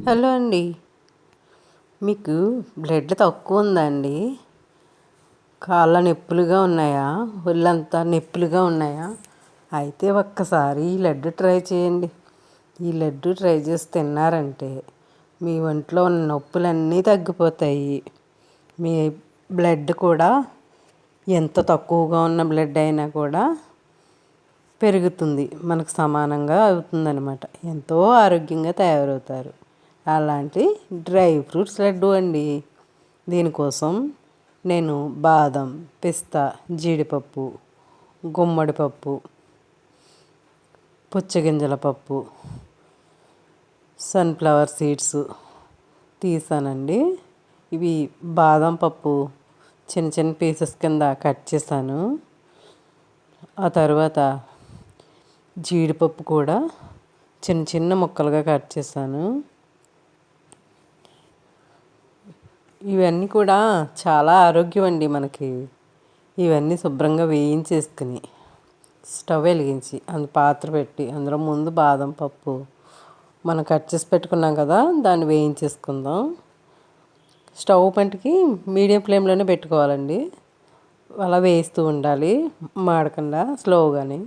Hello అండి. మీకు blood తక్కువ ఉందా అండి? కాళ్ళ నొప్పులుగా ఉన్నాయా? ఒళ్ళంతా నొప్పులుగా ఉన్నాయా? అయితే ఒక్కసారి ఈ లడ్డు ట్రై చేయండి. ఈ లడ్డు ట్రై చేసి తిన్నారంటే మీ ఒంట్లో ఉన్న నొప్పులన్నీ తగ్గిపోతాయి. మీ బ్లడ్ కూడా ఎంత తక్కువగా ఉన్న బ్లడ్ అయినా కూడా పెరుగుతుంది, మనకు సమానంగా అవుతుందన్నమాట. ఎంతో ఆరోగ్యంగా తయారవుతారు. అలాంటి డ్రై ఫ్రూట్స్ లడ్డు అండి. దీనికోసం నేను బాదం, పిస్తా, జీడిపప్పు, గుమ్మడి పప్పు, పుచ్చగింజల పప్పు, సన్ఫ్లవర్ సీడ్స్ తీసానండి. ఇవి బాదం పప్పు చిన్న చిన్న పీసెస్ కింద కట్ చేశాను. ఆ తర్వాత జీడిపప్పు కూడా చిన్న చిన్న ముక్కలుగా కట్ చేశాను. ఇవన్నీ కూడా చాలా ఆరోగ్యం అండి మనకి. ఇవన్నీ శుభ్రంగా వేయించేసుకుని స్టవ్ వెలిగించి పాత్ర పెట్టి అందులో ముందు బాదం పప్పు మనం కట్ చేసి పెట్టుకున్నాం కదా, దాన్ని వేయించేసుకుందాం. స్టవ్ పంటికి మీడియం ఫ్లేమ్లోనే పెట్టుకోవాలండి. అలా వేస్తూ ఉండాలి, మాడకుండా స్లోగాని.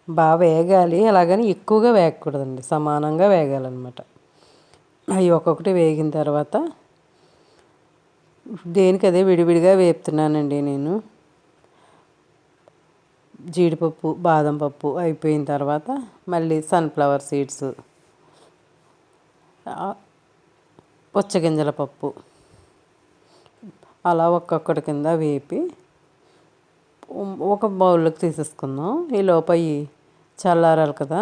బాగా వేగాలి, అలాగని ఎక్కువగా వేగకూడదండి, సమానంగా వేగాలన్నమాట. అవి ఒక్కొక్కటి వేగిన తర్వాత దేనికి అదే విడివిడిగా వేపుతున్నానండి నేను. జీడిపప్పు, బాదం పప్పు అయిపోయిన తర్వాత మళ్ళీ సన్ఫ్లవర్ సీడ్స్, పుచ్చగింజల పప్పు అలా ఒక్కొక్కటి కింద వేపి ఒక బౌల్లోకి తీసేసుకుందాం. ఈ లోపయి చల్లారాలి కదా,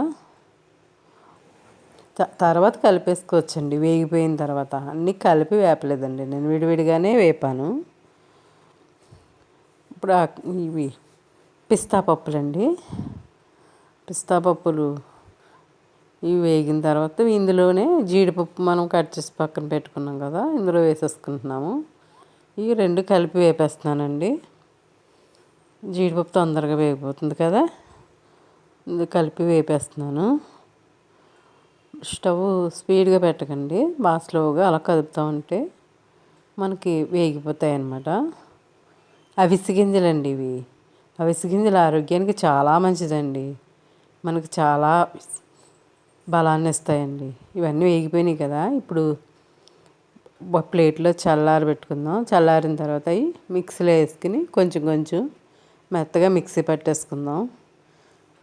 తర్వాత కలిపేసుకోవచ్చండి. వేగిపోయిన తర్వాత అన్నీ కలిపి వేపలేదండి, నేను విడివిడిగానే వేపాను. ఇప్పుడు ఇవి పిస్తా పప్పులండి. పిస్తా పప్పులు ఇవి వేగిన తర్వాత ఇందులోనే జీడిపప్పు మనం కట్ చేసి పక్కన పెట్టుకున్నాం కదా, ఇందులో వేసేసుకుంటున్నాము. ఇవి రెండు కలిపి వేపేస్తున్నానండి. జీడిపప్పు తొందరగా వేగిపోతుంది కదా, ఇది కలిపి వేపేస్తున్నాను. స్టవ్ స్పీడ్గా పెట్టకండి, బాగా స్లోగా అలా కదుపుతూ ఉంటే మనకి వేగిపోతాయి అన్నమాట. అవిసె గింజలండి ఇవి. అవిసె గింజలు ఆరోగ్యానికి చాలా మంచిదండి, మనకి చాలా బలాన్ని ఇస్తాయండి. ఇవన్నీ వేగిపోయినాయి కదా, ఇప్పుడు ఒక ప్లేట్లో పెట్టుకుందాం. చల్లారిన తర్వాత అవి మిక్సీలో వేసుకుని కొంచెం కొంచెం మెత్తగా మిక్సీ పట్టేసుకుందాం.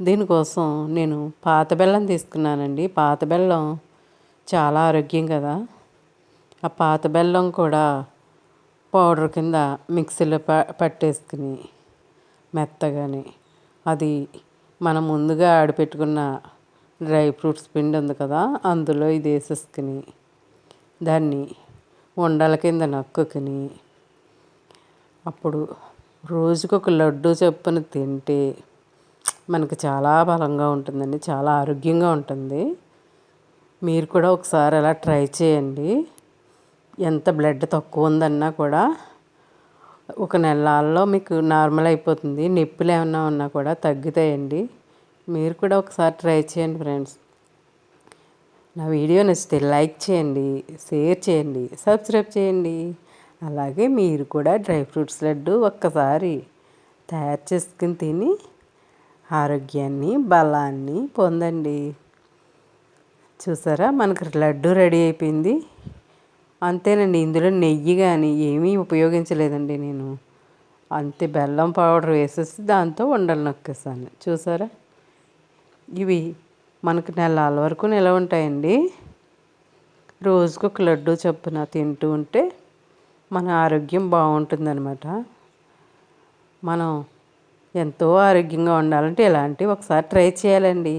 దీనికోసం నేను పాత బెల్లం తీసుకున్నానండి. పాత బెల్లం చాలా ఆరోగ్యం కదా. ఆ పాత బెల్లం కూడా పౌడర్ కింద మిక్సీలో పట్టేసుకుని మెత్తగాని అది మనం ముందుగా ఆడిపెట్టుకున్న డ్రై ఫ్రూట్స్ పిండి ఉంది కదా, అందులో ఇది వేసేసుకుని దాన్ని ఉండల కింద నక్కుని అప్పుడు రోజుకొక లడ్డు చొప్పున తింటే మనకు చాలా బలంగా ఉంటుందండి, చాలా ఆరోగ్యంగా ఉంటుంది. మీరు కూడా ఒకసారి అలా ట్రై చేయండి. ఎంత బ్లడ్ తక్కువ ఉందన్నా కూడా ఒక నెలలో మీకు నార్మల్ అయిపోతుంది. నొప్పులు ఏమన్నా ఉన్నా కూడా తగ్గుతాయండి. మీరు కూడా ఒకసారి ట్రై చేయండి ఫ్రెండ్స్. నా వీడియో నచ్చితే లైక్ చేయండి, షేర్ చేయండి, సబ్స్క్రైబ్ చేయండి. అలాగే మీరు కూడా డ్రై ఫ్రూట్స్ లడ్డు ఒక్కసారి తయారు చేసుకుని తిని ఆరోగ్యాన్ని, బలాన్ని పొందండి. చూసారా, మనకు లడ్డు రెడీ అయిపోయింది. అంతేనండి, ఇందులో నెయ్యి కానీ ఏమీ ఉపయోగించలేదండి నేను. అంతే, బెల్లం పౌడర్ వేసేసి దాంతో ఉండలు నొక్కేసాను. చూసారా, ఇవి మనకు నెలల వరకు నిలవ ఉంటాయండి. రోజుకొక లడ్డు చొప్పున తింటూ ఉంటే మన ఆరోగ్యం బాగుంటుందన్నమాట. మనం ఎంతో ఆరోగ్యంగా ఉండాలంటే ఇలాంటివి ఒకసారి ట్రై చేయాలండి.